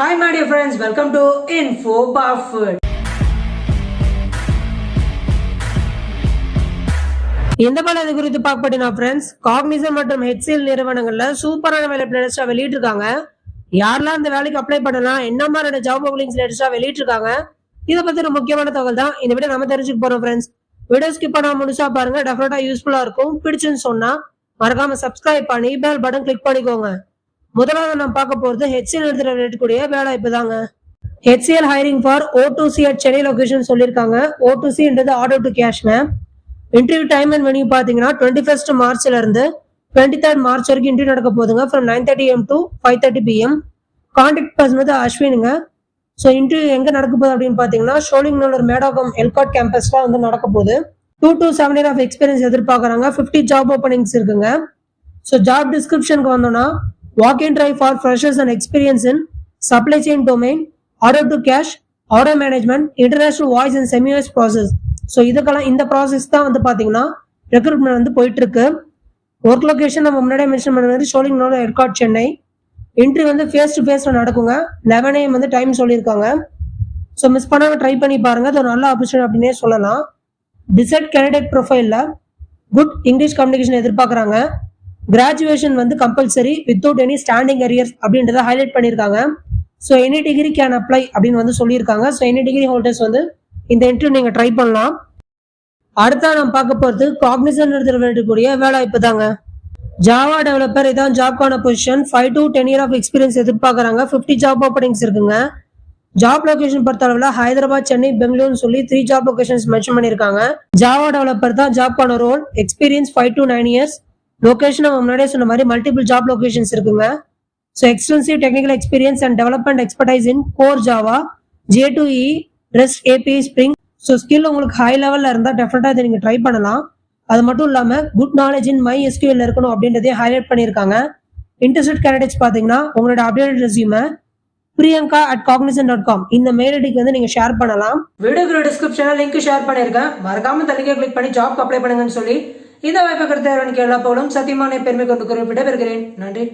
Hi my dear friends, welcome to Info Buffett. இந்த பலது குறித்து பார்க்கப்பட்டினா ஃப்ரெண்ட்ஸ், காக்னிசன் மற்றும் HCL நிறுவனங்கள்ல சூப்பரான வேலை லேட்டஸ்டா வெளியிட்டிருக்காங்க. யாரெல்லாம் இந்த வேலைக்கு அப்ளை பண்ணலாம், என்ன மாதிரியான ஜாப் ஓப்பனிங்ஸ் லேட்டஸ்டா வெளியிட்டிருக்காங்க, இதை பத்தி ஒரு முக்கியமான தகவல் தான் இந்த வீடியோ நம்ம தெரிஞ்சுக்க போறோம் ஃப்ரெண்ட்ஸ். வீடியோ ஸ்கிப் பண்ணாம முழுசா பாருங்க, டெஃபினட்டா யூஸ்ஃபுல்லா இருக்கும். பிடிச்சுன்னு சொன்னா மறக்காம சப்ஸ்கிரைப் பண்ணி பெல் பட்டன் கிளிக் பண்ணிக்கோங்க. முதலாவது நம்ம பார்க்க போறது HCL எடுத்துட்டு வெளியிடக்கூடிய வேலைவாய்ப்பு தாங்க. HCL hiring for O2C at Chennai location சொல்லியிருக்காங்க. O2C என்றது ஆர்டர் டு கேஷ்ங்க. இன்டர்வியூ டைம் அண்ட் வென்யூ பாத்தீங்கன்னா 21 மார்ச்ல இருந்து 23 மார்ச் வரைக்கும் இன்டர்வியூ நடக்க போகுதுங்க. From 9:30 AM to 5:30 PM. Contact person வந்து அஸ்வினுங்க. ஸோ இன்டர்வியூ எங்க நடக்க போகுது அப்படின்னு பாத்தீங்கன்னா ஷோலிங்நல்லூர் மேடாகம் எல்காட் கேம்பஸ்ல வந்து நடக்க போகுது. 2 to 7 years ஆஃப் எக்ஸ்பீரியன்ஸ் எதிர்பார்க்கறாங்க. 50 ஜாப் ஓப்பனிங்ஸ் இருக்குங்க. ஸோ ஜாப் டிஸ்கிரிப்ஷனுக்கு வந்தோம்னா walk-in drive for freshers and experience in supply chain domain, order to cash, order management, international voice and semi-voice process. So இதுக்கெல்லாம் இந்த ப்ராசஸ் தான் வந்து பாத்தீங்கன்னா ரெக்ரூட்மெண்ட் வந்து போயிட்டு இருக்கு. ஒர்க் லொகேஷன் நம்ம முன்னாடியே மென்ஷன் பண்ண மாதிரி ஷோலிங்நல்லூர் எல்காட் சென்னை. இன்டர்வியூ வந்து ஃபேஸ் டு ஃபேஸ்ல நடக்குங்க. 11 AM வந்து டைம் சொல்லியிருக்காங்க. ஸோ மிஸ் பண்ணாம ட்ரை பண்ணி பாருங்க, அது ஒரு நல்ல ஆப்பர்ச்சுனிட்டி அப்படின்னே சொல்லலாம். டிசைட் கேண்டிடேட் ப்ரொஃபைல்ல குட் இங்கிலீஷ் கம்யூனிகேஷன் எதிர்பார்க்கறாங்க. கிராஜுவேஷன் வந்து compulsory without any standing arrears அப்படின்றத ஹைலைட் பண்ணியிருக்காங்க. So any degree can apply அப்படின்னு வந்து சொல்லியிருக்காங்க. ஸோ எனி டிகிரி ஹோல்டர்ஸ் வந்து இந்த இன்டர்வியூ நீங்க ட்ரை பண்ணலாம். அடுத்தா நம்ம பார்க்க போறது காக்னிசன் எடுத்துக்கூடிய வேலைவாய்ப்பு தாங்க. ஜாவா டெவலப்பர் இதான் ஜாப்கான position. 5 to 10 years of experience எதிர்பார்க்கறாங்க. 50 ஜாப் ஓப்பனிங்ஸ் இருக்குங்க. ஜாப் லொகேஷன் பொறுத்த அளவில் ஹைதராபாத், சென்னை, பெங்களூர்னு சொல்லி 3 ஜாப் லொகேஷன்ஸ் மென்ஷன் பண்ணியிருக்காங்க. ஜாவா டெவலப்பர் தான் ஜாப்கான role. Experience 5 to 9 years. Location நம்ம முன்னாடியே சொன்ன மாதிரி மல்டிபிள் ஜாப் லொகேஷன்ஸ் இருக்குங்க. So extensive technical experience and development expertise in core Java, J2EE, REST API, Spring. So skill உங்களுக்கு ஹை லெவல்ல இருந்தால் டெஃபினட்டா இதை நீங்க ட்ரை பண்ணலாம். அது மட்டும் இல்லாம குட் நாலேஜ் இன் MySQL இருக்கணும் அப்படின்றதே ஹைலைட் பண்ணியிருக்காங்க. இன்ட்ரெஸ்டட் கேண்டிடேட்ஸ் பாத்தீங்கன்னா உங்களோட அப்டேட்டட் ரெஸ்யூமை priyanka@cognizant.com இந்த மெயில் ஐடிக்கு வந்து நீங்க ஷேர் பண்ணலாம். வீடியோக்கு டிஸ்கிரிப்ஷன்ல லிங்க் ஷேர் பண்ணிருக்கேன். மறக்காம தள்ளிக்க கிளிக் பண்ணி ஜாப் அப்ளை பண்ணுங்கன்னு சொல்லி இந்த வாய்ப்பு கொடுத்த எல்லா போலும் சத்தியமான பெருமை கொண்டு குறிப்பிட பெறுகிறேன். நன்றி.